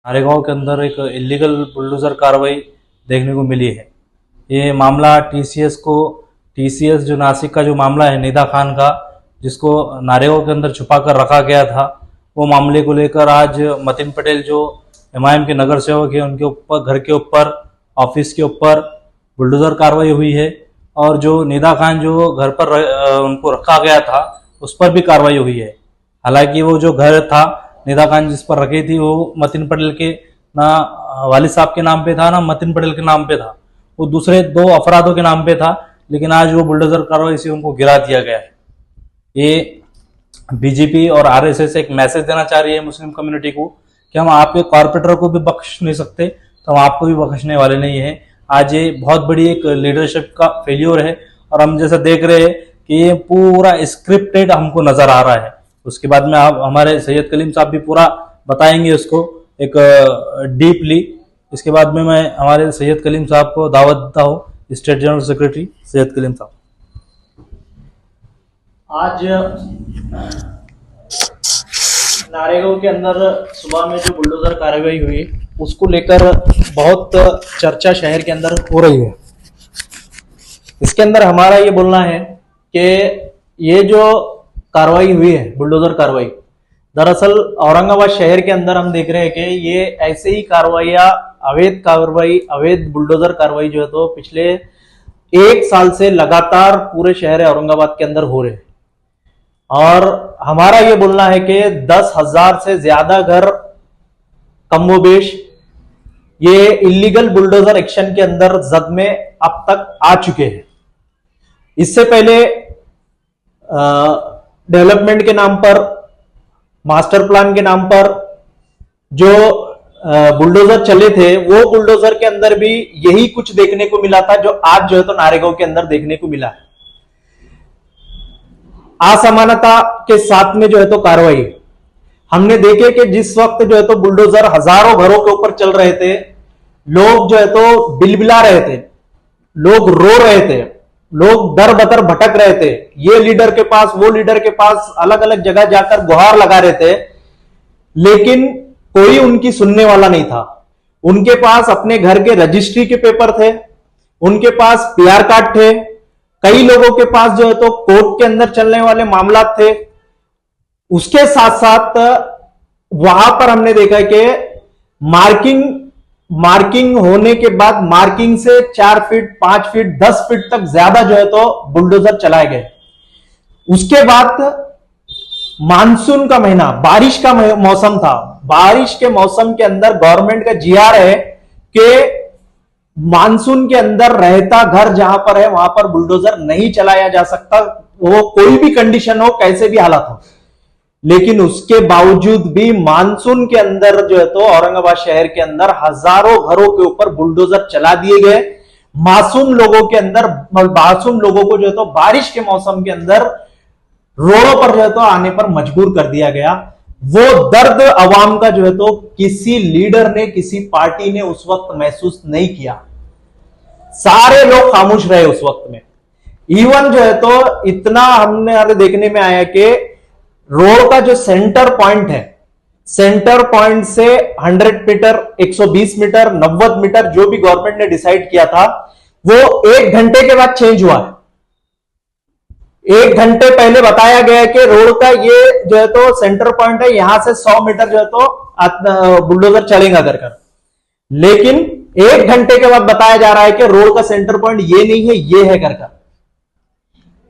नारेगांव के अंदर एक इलीगल बुलडोजर कार्रवाई देखने को मिली है। ये मामला टीसीएस जो नासिक का जो मामला है निदा खान का, जिसको नारेगांव के अंदर छुपा कर रखा गया था, वो मामले को लेकर आज मतिन पटेल जो एमआईएम के नगर सेवक है उनके ऊपर, घर के ऊपर, ऑफिस के ऊपर बुलडोजर कार्रवाई हुई है। और जो निदा खान जो घर पर उनको रखा गया था उस पर भी कार्रवाई हुई है। हालांकि वो जो घर था निदा खान जिस पर रखी थी वो मतिन पटेल के ना वालिद साहब के नाम पे था ना मतिन पटेल के नाम पे था, वो दूसरे दो अफरादों के नाम पे था। लेकिन आज वो बुलडोजर कार्रवाई से उनको गिरा दिया गया है। ये बीजेपी और आरएसएस एक मैसेज देना चाह रही है मुस्लिम कम्युनिटी को कि हम आपके कॉर्पोरेटर को भी बख्श नहीं सकते तो हम आपको भी बख्शने वाले नहीं है। आज ये बहुत बड़ी एक लीडरशिप का फेल्योर है और हम जैसा देख रहे हैं कि ये पूरा स्क्रिप्टेड हमको नजर आ रहा है। उसके बाद में आप हमारे सैयद कलीम साहब भी पूरा बताएंगे उसको एक डीपली। इसके बाद में मैं हमारे सैयद कलीम साहब को दावत देता हूँ, state general secretary Syed Kaleem sahab. आज नारेगांव के अंदर सुबह में जो बुलडोजर कार्रवाई हुई उसको लेकर बहुत चर्चा शहर के अंदर हो रही है। इसके अंदर हमारा ये बोलना है कि ये जो कार्रवाई हुई है बुलडोजर कार्रवाई, दरअसल औरंगाबाद शहर के अंदर हम देख रहे हैं कि ये ऐसे ही अवैध बुलडोजर कार्रवाई जो है तो पिछले 1 साल से लगातार पूरे शहर औरंगाबाद के अंदर हो रहे हैं। और हमारा ये बोलना है कि 10,000 से ज्यादा घर कमोबेश ये इलीगल बुलडोजर एक्शन के अंदर जद में अब तक आ चुके हैं। इससे पहले डेवलपमेंट के नाम पर, मास्टर प्लान के नाम पर जो बुलडोजर चले थे वो बुलडोजर के अंदर भी यही कुछ देखने को मिला था जो आज जो है तो नारेगांव के अंदर देखने को मिला है। असमानता के साथ में जो है तो कार्रवाई हमने देखे कि जिस वक्त जो है तो बुलडोजर हजारों घरों के ऊपर चल रहे थे, लोग जो है तो बिलबिला रहे थे, लोग रो रहे थे, लोग दर बदर भटक रहे थे, ये लीडर के पास वो लीडर के पास अलग अलग जगह जाकर गुहार लगा रहे थे, लेकिन कोई उनकी सुनने वाला नहीं था। उनके पास अपने घर के रजिस्ट्री के पेपर थे, उनके पास पीआर कार्ड थे, कई लोगों के पास जो है तो कोर्ट के अंदर चलने वाले मामला थे। उसके साथ साथ वहां पर हमने देखा कि मार्किंग होने के बाद मार्किंग से 4 फीट 5 फीट 10 फीट तक ज्यादा जो है तो बुलडोजर चलाए गए। उसके बाद मानसून का महीना, बारिश का मौसम था, बारिश के मौसम के अंदर गवर्नमेंट का जीआर है कि मानसून के अंदर रहता घर जहां पर है वहां पर बुलडोजर नहीं चलाया जा सकता, वो कोई भी कंडीशन हो, कैसे भी हालात हो। लेकिन उसके बावजूद भी मानसून के अंदर जो है तो औरंगाबाद शहर के अंदर हजारों घरों के ऊपर बुलडोजर चला दिए गए। मासूम लोगों को जो है तो बारिश के मौसम के अंदर रोडों पर जो है तो आने पर मजबूर कर दिया गया। वो दर्द अवाम का जो है तो किसी लीडर ने, किसी पार्टी ने उस वक्त महसूस नहीं किया। सारे लोग खामोश रहे उस वक्त में। इवन जो है तो इतना हमने देखने में आया कि रोड का जो सेंटर पॉइंट है, सेंटर पॉइंट से 100 मीटर, 120 मीटर, 90 मीटर जो भी गवर्नमेंट ने डिसाइड किया था वो 1 घंटे के बाद चेंज हुआ है। 1 घंटे पहले बताया गया है कि रोड का ये जो है तो सेंटर पॉइंट है, यहां से 100 मीटर जो है तो बुलडोजर चलेगा कर। लेकिन 1 घंटे के बाद बताया जा रहा है कि रोड का सेंटर पॉइंट ये नहीं है, ये है कर।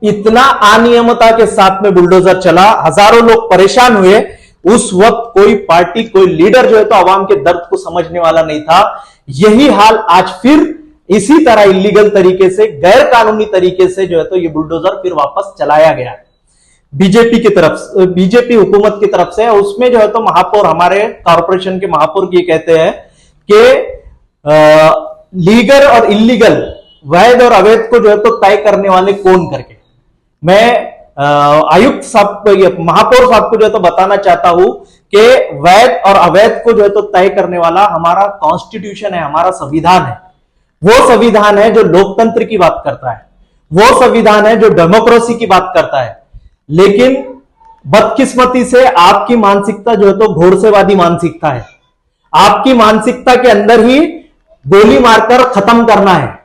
इतना अनियमितता के साथ में बुलडोजर चला, हजारों लोग परेशान हुए। उस वक्त कोई पार्टी, कोई लीडर जो है तो आवाम के दर्द को समझने वाला नहीं था। यही हाल आज फिर इसी तरह इलीगल तरीके से, गैर कानूनी तरीके से जो है तो ये बुलडोजर फिर वापस चलाया गया बीजेपी की तरफ, बीजेपी हुकूमत की तरफ से। उसमें जो है तो महापौर, हमारे कॉर्पोरेशन के महापौर ये कहते हैं कि लीगल और इलीगल, वैध और अवैध को जो है तो तय करने वाले कौन करके। मैं आयुक्त साहब, महापौर साहब को जो है तो बताना चाहता हूं कि वैध और अवैध को जो है तो तय करने वाला हमारा कॉन्स्टिट्यूशन है, हमारा संविधान है। वो संविधान है जो लोकतंत्र की बात करता है, वो संविधान है जो डेमोक्रेसी की बात करता है। लेकिन बदकिस्मती से आपकी मानसिकता जो है तो घोड़सेवादी मानसिकता है। आपकी मानसिकता के अंदर ही गोली मारकर खत्म करना है,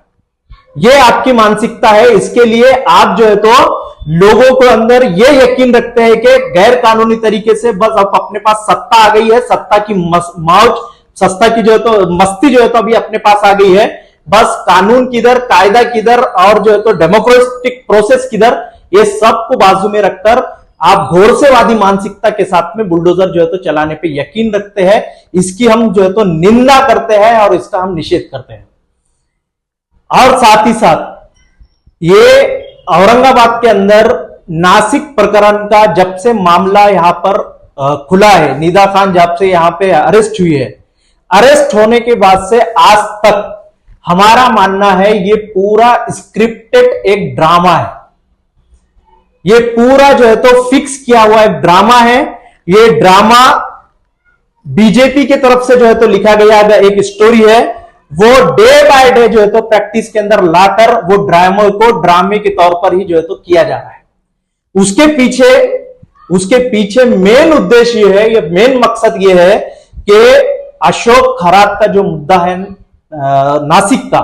ये आपकी मानसिकता है। इसके लिए आप जो है तो लोगों को अंदर ये यकीन रखते हैं कि गैर कानूनी तरीके से बस अब अपने पास सत्ता आ गई है, सत्ता की मौज, सत्ता की जो है तो मस्ती जो है तो अभी अपने पास आ गई है, बस कानून किधर, कायदा किधर और जो है तो डेमोक्रेटिक प्रोसेस किधर, ये सबको बाजू में रखकर आप घोरसेवादी मानसिकता के साथ में बुलडोजर जो है तो चलाने पे यकीन रखते हैं। इसकी हम जो है तो निंदा करते हैं और इसका हम निषेध करते हैं। और साथ ही साथ ये औरंगाबाद के अंदर नासिक प्रकरण का जब से मामला यहां पर खुला है, निदा खान जब से यहां पे अरेस्ट हुई है, अरेस्ट होने के बाद से आज तक हमारा मानना है ये पूरा स्क्रिप्टेड एक ड्रामा है। ये पूरा जो है तो फिक्स किया हुआ एक ड्रामा है। ये ड्रामा बीजेपी की तरफ से जो है तो लिखा गया एक स्टोरी है, वो डे बाय डे जो है तो प्रैक्टिस के अंदर लाकर वो ड्रामे को ड्रामे के तौर पर ही जो है तो किया जा रहा है। उसके पीछे मेन उद्देश्य ये है, ये मेन मकसद ये है कि अशोक खरात का जो मुद्दा है नासिक का,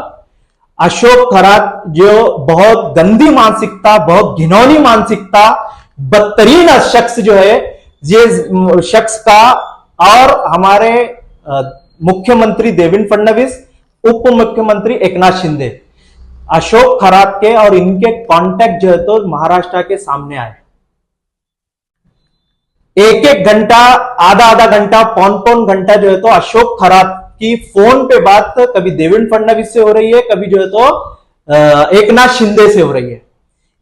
अशोक खरात जो बहुत गंदी मानसिकता, बहुत घिनौनी मानसिकता, बदतरीन शख्स जो है, ये शख्स का और हमारे मुख्यमंत्री देवेंद्र फडणवीस, उप मुख्यमंत्री एकनाथ शिंदे, अशोक खरात के और इनके कांटेक्ट जो है तो महाराष्ट्र के सामने आए। एक एक घंटा, आधा आधा घंटा, पौन घंटा जो है तो अशोक खरात की फोन पे बात कभी देवेंद्र फडणवीस से हो रही है, कभी जो है तो एकनाथ शिंदे से हो रही है।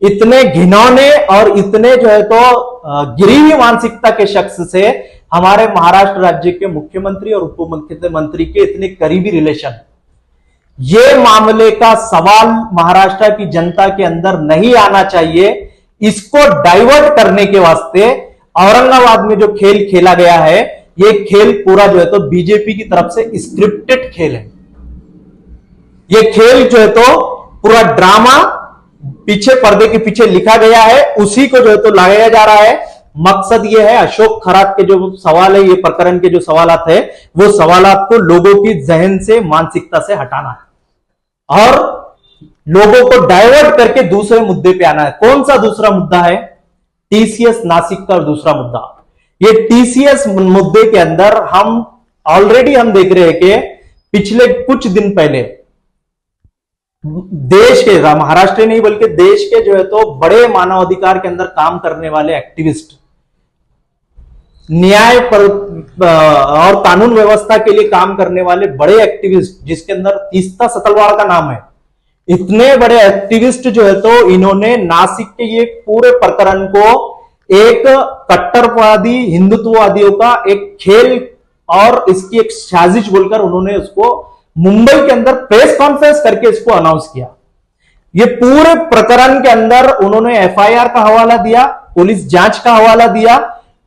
इतने घिनौने और इतने जो है तो गिरी हुई मानसिकता के शख्स से हमारे महाराष्ट्र राज्य के मुख्यमंत्री और उप मुख्यमंत्री के इतने करीबी रिलेशन, ये मामले का सवाल महाराष्ट्र की जनता के अंदर नहीं आना चाहिए। इसको डाइवर्ट करने के वास्ते औरंगाबाद में जो खेल खेला गया है, ये खेल पूरा जो है तो बीजेपी की तरफ से स्क्रिप्टेड खेल है। ये खेल जो है तो पूरा ड्रामा पीछे पर्दे के पीछे लिखा गया है, उसी को जो है तो लगाया जा रहा है। मकसद ये है अशोक खरात के जो सवाल है, ये प्रकरण के जो सवालात है, वो सवालात को लोगों की जहन से, मानसिकता से हटाना है और लोगों को डाइवर्ट करके दूसरे मुद्दे पे आना है। कौन सा दूसरा मुद्दा है? टीसीएस नासिक का दूसरा मुद्दा। ये टीसीएस मुद्दे के अंदर हम ऑलरेडी देख रहे हैं कि पिछले कुछ दिन पहले देश के, महाराष्ट्र नहीं बल्कि देश के जो है तो बड़े मानवाधिकार के अंदर काम करने वाले एक्टिविस्ट, न्याय पर और कानून व्यवस्था के लिए काम करने वाले बड़े एक्टिविस्ट, जिसके अंदर तीस्ता सतलवार का नाम है, इतने बड़े एक्टिविस्ट जो है तो इन्होंने नासिक के ये पूरे प्रकरण को एक कट्टरवादी हिंदुत्ववादियों का एक खेल और इसकी एक साजिश बोलकर उन्होंने उसको मुंबई के अंदर प्रेस कॉन्फ्रेंस करके इसको अनाउंस किया। ये पूरे प्रकरण के अंदर उन्होंने एफआईआर का हवाला दिया, पुलिस जांच का हवाला दिया,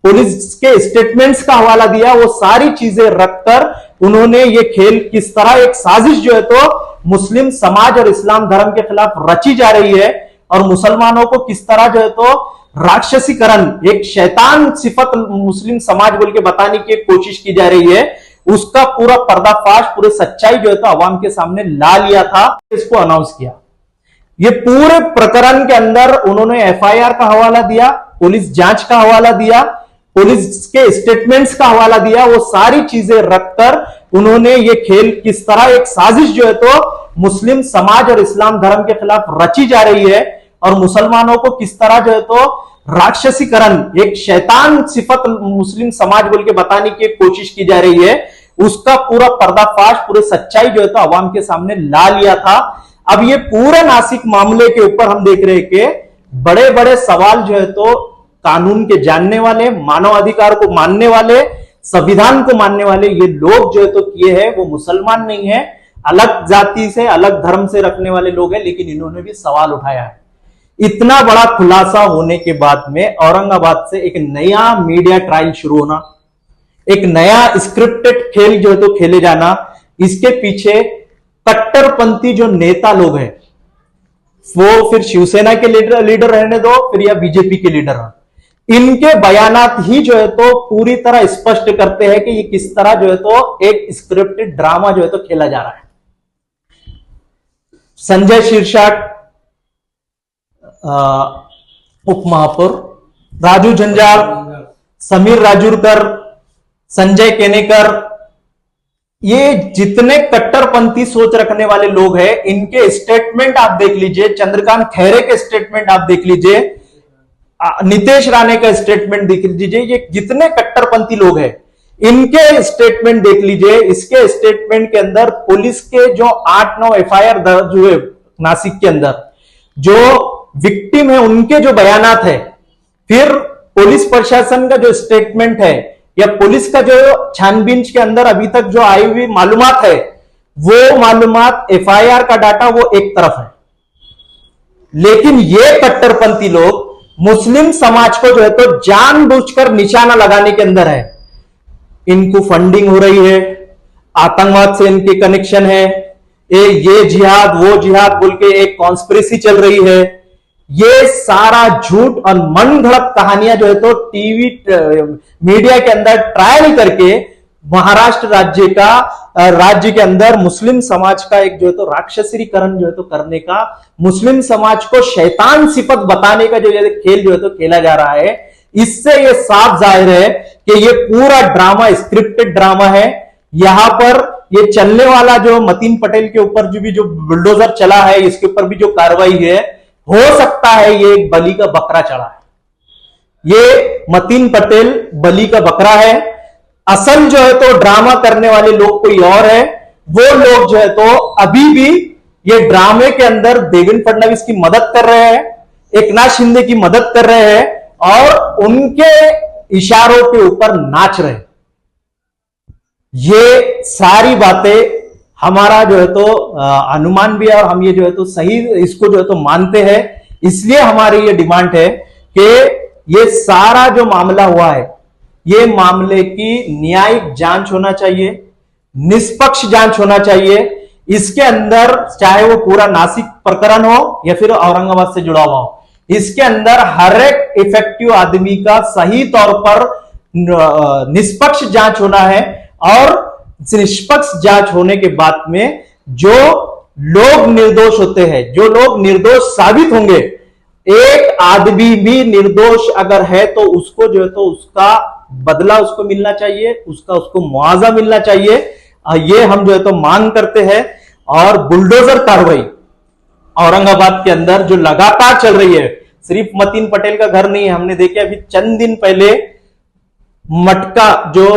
पुलिस के स्टेटमेंट्स का हवाला दिया। वो सारी चीजें रखकर उन्होंने ये खेल किस तरह एक साजिश जो है तो मुस्लिम समाज और इस्लाम धर्म के खिलाफ रची जा रही है और मुसलमानों को किस तरह जो है तो राक्षसीकरण, एक शैतान सिफत मुस्लिम समाज बोल के बताने की कोशिश की जा रही है, उसका पूरा पर्दाफाश, पूरी सच्चाई जो है तो अवाम के सामने ला लिया था, इसको अनाउंस किया। ये पूरे प्रकरण के अंदर उन्होंने एफआईआर का हवाला दिया, पुलिस जांच का हवाला दिया, पुलिस के स्टेटमेंट्स का हवाला दिया। वो सारी चीजें रखकर उन्होंने ये खेल किस तरह एक साजिश जो है तो मुस्लिम समाज और इस्लाम धर्म के खिलाफ रची जा रही है और मुसलमानों को किस तरह जो है तो राक्षसीकरण, एक शैतान सिफत मुस्लिम समाज बोल के बताने की कोशिश की जा रही है, उसका पूरा पर्दाफाश, पूरी सच्चाई जो है तो अवाम के सामने ला लिया था। अब ये पूरे नासिक मामले के ऊपर हम देख रहे हैं कि बड़े बड़े सवाल जो है तो कानून के जानने वाले, मानवाधिकार को मानने वाले, संविधान को मानने वाले ये लोग जो है तो किए हैं, वो मुसलमान नहीं है, अलग जाति से, अलग धर्म से रखने वाले लोग हैं, लेकिन इन्होंने भी सवाल उठाया है। इतना बड़ा खुलासा होने के बाद में औरंगाबाद से एक नया मीडिया ट्रायल शुरू होना, एक नया स्क्रिप्टेड खेल जो है तो खेले जाना, इसके पीछे कट्टरपंथी जो नेता लोग हैं, वो फिर शिवसेना के लीडर रहने दो, फिर या बीजेपी के लीडर हो, इनके बयानात ही जो है तो पूरी तरह स्पष्ट करते हैं कि ये किस तरह जो है तो एक स्क्रिप्टेड ड्रामा जो है तो खेला जा रहा है। संजय शिरसाट उप महापौर, राजू झंझार, समीर राजूरकर, संजय केनेकर, ये जितने कट्टरपंथी सोच रखने वाले लोग हैं, इनके स्टेटमेंट आप देख लीजिए, चंद्रकांत खैरे के स्टेटमेंट आप देख लीजिए, नितेश राणे का स्टेटमेंट देख लीजिए, ये जितने कट्टरपंथी लोग हैं इनके स्टेटमेंट देख लीजिए। इसके स्टेटमेंट के अंदर पुलिस के जो 8-9 एफआईआर दर्ज हुए नासिक के अंदर, जो विक्टिम है उनके जो बयानात है, फिर पुलिस प्रशासन का जो स्टेटमेंट है या पुलिस का जो छानबीन के अंदर अभी तक जो आई हुई मालूमात है, वो मालूमात एफआईआर का डाटा वो एक तरफ है, लेकिन ये कट्टरपंथी लोग मुस्लिम समाज को जो है तो जानबूझकर निशाना लगाने के अंदर है। इनको फंडिंग हो रही है, आतंकवाद से इनके कनेक्शन है, ये जिहाद वो जिहाद बोल के एक कॉन्स्पिरेसी चल रही है। ये सारा झूठ और मन घड़त कहानियां जो है तो टीवी मीडिया के अंदर ट्रायल करके महाराष्ट्र राज्य के अंदर मुस्लिम समाज का एक जो है तो राक्षसीकरण जो है तो करने का, मुस्लिम समाज को शैतान सिफत बताने का जो खेल जो है तो खेला जा रहा है। इससे ये साफ जाहिर है कि ये पूरा ड्रामा स्क्रिप्टेड ड्रामा है। यहां पर ये चलने वाला जो मतीन पटेल के ऊपर जो बुलडोजर चला है, इसके ऊपर भी जो कार्रवाई है, हो सकता है ये एक बलि का बकरा चढ़ा है। ये मतीन पटेल बलि का बकरा है। असल जो है तो ड्रामा करने वाले लोग कोई और है। वो लोग जो है तो अभी भी ये ड्रामे के अंदर देवेंद्र फडणवीस की मदद कर रहे हैं, एकनाथ शिंदे की मदद कर रहे हैं और उनके इशारों के ऊपर नाच रहे हैं। ये सारी बातें हमारा जो है तो अनुमान भी है और हम ये जो है तो सही इसको जो है तो मानते हैं। इसलिए हमारी ये डिमांड है कि ये सारा जो मामला हुआ है, ये मामले की न्यायिक जांच होना चाहिए, निष्पक्ष जांच होना चाहिए। इसके अंदर चाहे वो पूरा नासिक प्रकरण हो या फिर औरंगाबाद से जुड़ा हुआ हो, इसके अंदर हर एक इफेक्टिव आदमी का सही तौर पर निष्पक्ष जांच होना है और निष्पक्ष जांच होने के बाद में जो लोग निर्दोष होते हैं, जो लोग निर्दोष साबित होंगे, एक आदमी भी निर्दोष अगर है तो उसको जो है तो उसका बदला उसको मिलना चाहिए, उसको मुआवजा मिलना चाहिए। ये हम जो है तो मांग करते हैं। और बुलडोजर कार्रवाई औरंगाबाद के अंदर जो लगातार चल रही है, सिर्फ मतीन पटेल का घर नहीं है। हमने देखे अभी चंद दिन पहले मटका जो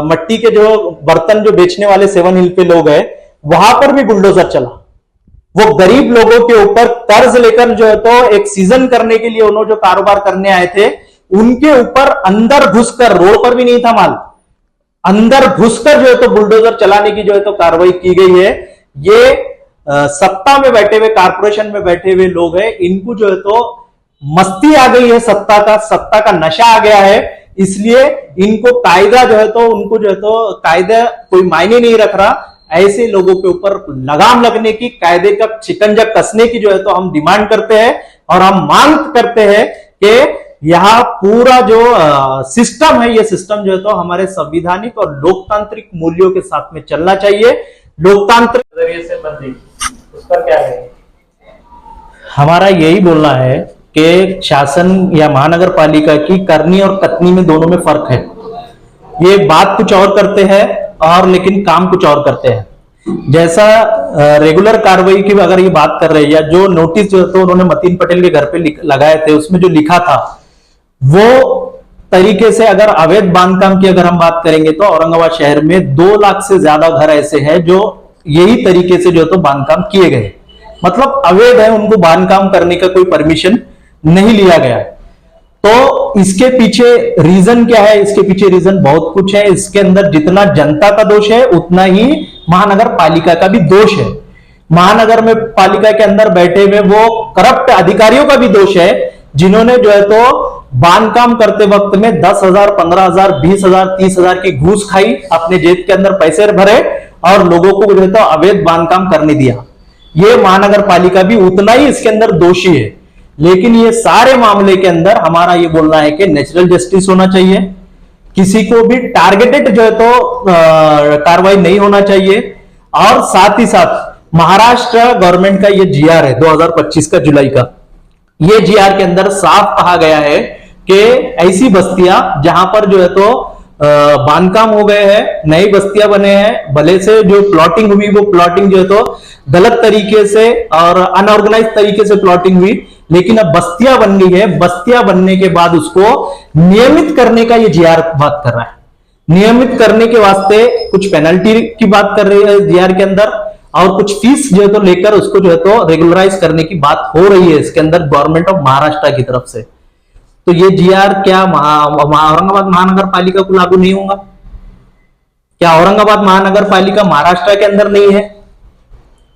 मट्टी के जो बर्तन जो बेचने वाले 7 हिल पे लोग हैं, वहां पर भी बुलडोजर चला। वो गरीब लोगों के ऊपर कर्ज लेकर जो है तो एक सीजन करने के लिए उन्होंने जो कारोबार करने आए थे, उनके ऊपर अंदर घुसकर, रोड पर भी नहीं था माल, अंदर घुसकर जो है तो बुलडोजर चलाने की जो है तो कार्रवाई की गई है। ये सत्ता में बैठे हुए, कारपोरेशन में बैठे हुए लोग हैं, इनको जो है तो मस्ती आ गई है, सत्ता का नशा आ गया है। इसलिए इनको कायदा जो है तो उनको जो है तो कायदा कोई मायने नहीं रख रहा। ऐसे लोगों के ऊपर लगाम लगने की, कायदे का शिकंजा कसने की जो है तो हम डिमांड करते हैं और हम मांग करते हैं कि यह पूरा जो सिस्टम है, ये सिस्टम जो है तो हमारे संविधानिक और लोकतांत्रिक मूल्यों के साथ में चलना चाहिए। लोकतांत्रिक नजरिए से बंदी, उस पर क्या है? हमारा यही बोलना है कि शासन या महानगर पालिका की करनी और कथनी में दोनों में फर्क है। ये बात कुछ और करते हैं और लेकिन काम कुछ और करते हैं। जैसा रेगुलर कार्रवाई की अगर ये बात कर रहे हैं, या जो नोटिस जो तो उन्होंने मतीन पटेल के घर पे लगाए थे, उसमें जो लिखा था वो तरीके से अगर अवैध बांधकाम की अगर हम बात करेंगे तो औरंगाबाद शहर में 2 लाख से ज्यादा घर ऐसे हैं जो यही तरीके से जो तो बांधकाम किए गए, मतलब अवैध है, उनको बांधकाम करने का कोई परमिशन नहीं लिया गया। तो इसके पीछे रीजन क्या है? इसके पीछे रीजन बहुत कुछ है। इसके अंदर जितना जनता का दोष है उतना ही महानगर पालिका का भी दोष है। महानगर में पालिका के अंदर बैठे हुए वो करप्ट अधिकारियों का भी दोष है, जिन्होंने जो है तो बांधकाम करते वक्त में 10,000, 15,000, 20,000, 30,000 की घूस खाई, अपने जेब के अंदर पैसे भरे और लोगों को जो है तो अवैध बांधकाम करने दिया। ये महानगर पालिका भी उतना ही इसके अंदर दोषी है। लेकिन ये सारे मामले के अंदर हमारा ये बोलना है कि नेचुरल जस्टिस होना चाहिए, किसी को भी टारगेटेड जो है तो कार्रवाई नहीं होना चाहिए। और साथ ही साथ महाराष्ट्र गवर्नमेंट का ये जीआर है 2025 का जुलाई का, ये जीआर के अंदर साफ कहा गया है कि ऐसी बस्तियां जहां पर जो है तो बांधकाम हो गए हैं, नई बस्तियां बने हैं, भले से जो प्लॉटिंग हुई वो प्लॉटिंग जो है तो गलत तरीके से और अनऑर्गेनाइज तरीके से प्लॉटिंग हुई, लेकिन अब बस्तियां बन गई है। बस्तियां बनने के बाद उसको नियमित करने का ये जीआर बात कर रहा है। नियमित करने के वास्ते कुछ पेनल्टी की बात कर रही है जीआर के अंदर, और कुछ फीस जो है तो लेकर उसको जो है तो रेगुलराइज करने की बात हो रही है इसके अंदर गवर्नमेंट ऑफ महाराष्ट्र की तरफ से। तो ये जीआर क्या औरंगाबाद महानगर पालिका को लागू नहीं होगा? क्या औरंगाबाद महानगर पालिका महाराष्ट्र के अंदर नहीं है?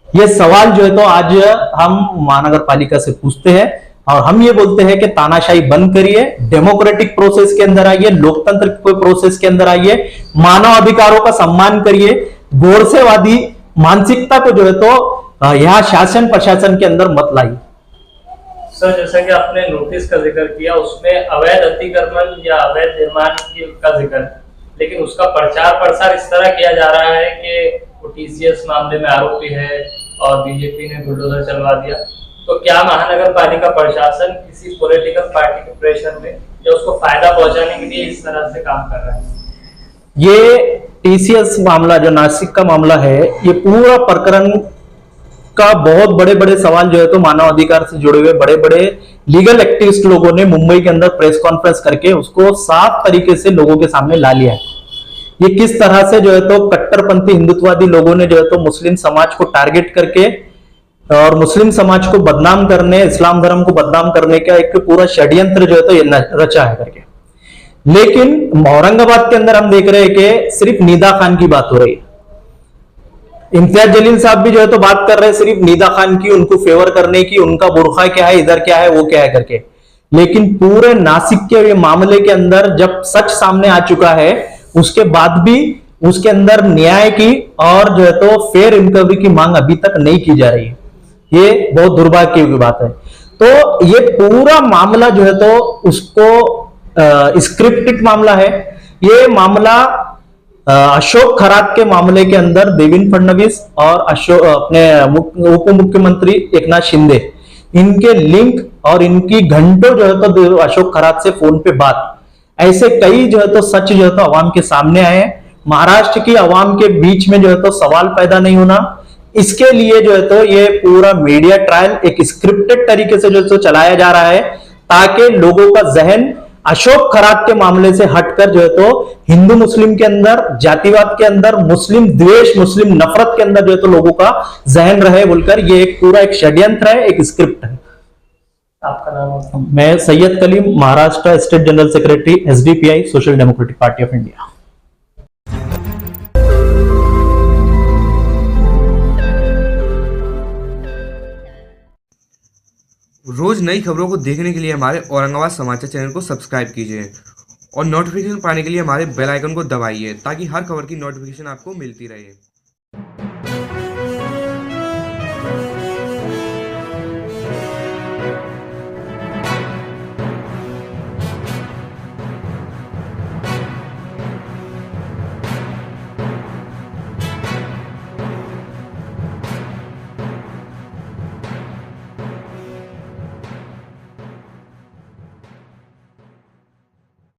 ये सवाल जो है तो आज हम महानगर पालिका से पूछते हैं और हम ये बोलते हैं कि तानाशाही बंद करिए, डेमोक्रेटिक प्रोसेस के अंदर आइए, लोकतंत्र के प्रोसेस के अंदर आइए, मानव अधिकारों का सम्मान करिए, गोरसेवादी मानसिकता को जो है तो यहाँ शासन प्रशासन के अंदर मत लाइए। सर, जैसा कि आपने नोटिस का जिक्र किया, उसमें अवैध अतिक्रमण या अवैध निर्माण का जिक्र है, लेकिन उसका प्रचार प्रसार इस तरह किया जा रहा है कि वो टीसीएस मामले में आरोपी है और बीजेपी ने बुलडोजर चलवा दिया। तो क्या महानगर पालिका प्रशासन किसी पॉलिटिकल पार्टी के प्रेशर में या उसको फायदा पहुंचाने के लिए इस तरह से काम कर रहा है? ये टीसीएस मामला जो नासिक का मामला है, ये पूरा प्रकरण का बहुत बड़े बड़े सवाल जो है तो मानव अधिकार से जुड़े हुए बड़े बड़े लीगल एक्टिविस्ट लोगों ने मुंबई के अंदर प्रेस कॉन्फ्रेंस करके उसको साफ तरीके से लोगों के सामने ला लिया है। ये किस तरह से जो है तो कट्टरपंथी हिंदुत्ववादी लोगों ने जो है तो मुस्लिम समाज को टारगेट करके और मुस्लिम समाज को बदनाम करने, इस्लाम धर्म को बदनाम करने का एक पूरा षड्यंत्र जो है तो ये रचा है करके। लेकिन औरंगाबाद के अंदर हम देख रहे हैं कि सिर्फ निदा खान की बात हो रही है। इम्तियाज जलील साहब भी जो है तो बात कर रहे हैं सिर्फ निदा खान की, उनको फेवर करने की, उनका बुरखा क्या है, इधर क्या है, वो क्या है करके। लेकिन पूरे नासिक के मामले के अंदर जब सच सामने आ चुका है, उसके बाद भी उसके अंदर न्याय की और जो है तो फेयर इंक्वायरी की मांग अभी तक नहीं की जा रही है। ये बहुत दुर्भाग्य की बात है। तो ये पूरा मामला जो है तो उसको स्क्रिप्टेड मामला है। ये मामला अशोक खरात के मामले के अंदर देवेंद्र फडणवीस और अपने उप मुख्यमंत्री एकनाथ शिंदे, इनके लिंक और इनकी घंटों जो है तो अशोक खरात से फोन पे बात, ऐसे कई जो है तो सच जो है तो अवाम के सामने आए। महाराष्ट्र की अवाम के बीच में जो है तो सवाल पैदा नहीं होना, इसके लिए जो है तो ये पूरा मीडिया ट्रायल एक स्क्रिप्टेड तरीके से जो है तो चलाया जा रहा है, ताकि लोगों का जहन अशोक खरात के मामले से हटकर जो है तो हिंदू मुस्लिम के अंदर, जातिवाद के अंदर, मुस्लिम द्वेष, मुस्लिम नफरत के अंदर जो है तो लोगों का जहन रहे बोलकर ये एक पूरा एक षड्यंत्र है, एक स्क्रिप्ट है। आपका नाम? मैं Syed Kaleem, Maharashtra state general secretary, SDPI, social democratic party of India. रोज नई खबरों को देखने के लिए हमारे औरंगाबाद समाचार चैनल को सब्सक्राइब कीजिए और नोटिफिकेशन पाने के लिए हमारे बेल आइकन को दबाइए ताकि हर खबर की नोटिफिकेशन आपको मिलती रहे।